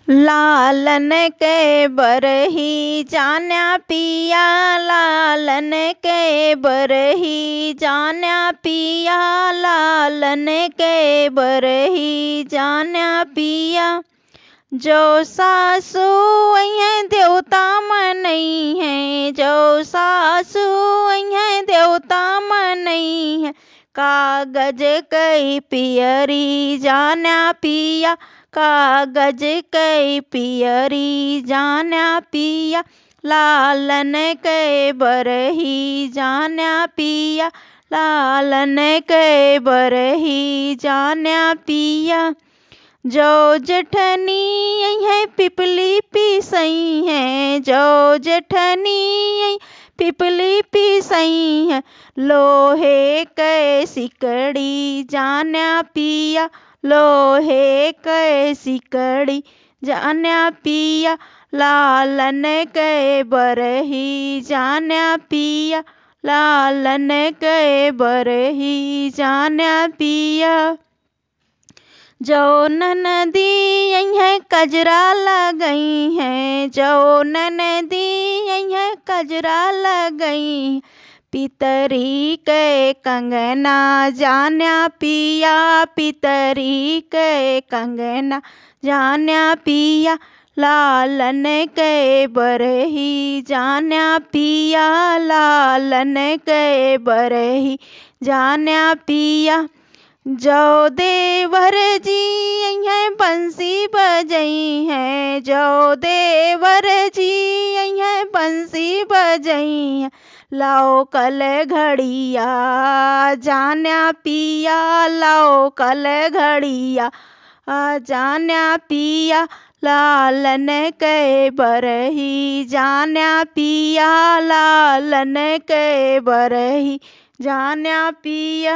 लालन के बरही जान्या पिया, लालन के बरही जान्या पिया, लालन के बरही जान्या पिया। जो सासू अइहें देवता मनई है, जो सासू अइहें देवता मनई है। कागज कई पियरी जान्या पिया, कागज कई पियरी जान्या पिया। लालन के बरही जान्या पिया, लालन के बरही जान्या पिया। जो जेठनी है पिपली पिसई है, जो जेठनी पिपली पिसई है। लोहे के सिकड़ी जान्या पिया, लोहे के सिकड़ी जान्या पिया। लालन के बरही जान्या पिया, लालन के बरही जान्या पिया। जो ननदी है कजरा लगई है, जो ननदी है कजरा लगई। पितरी के कंगना जान्या पिया, पितरी के कंगना जान्या पिया। लालन के बरही जान्या पिया, लालन के बरही जान्या पिया। जो देवर जी है बंसी बजई है, जो देवर जी है बंसी बजई है। लाओ कल घड़िया जान्या पिया, लाओ कल घड़िया जान्या पिया। लालन के बरही जान्या पिया, लालन के बरही जान्या पिया।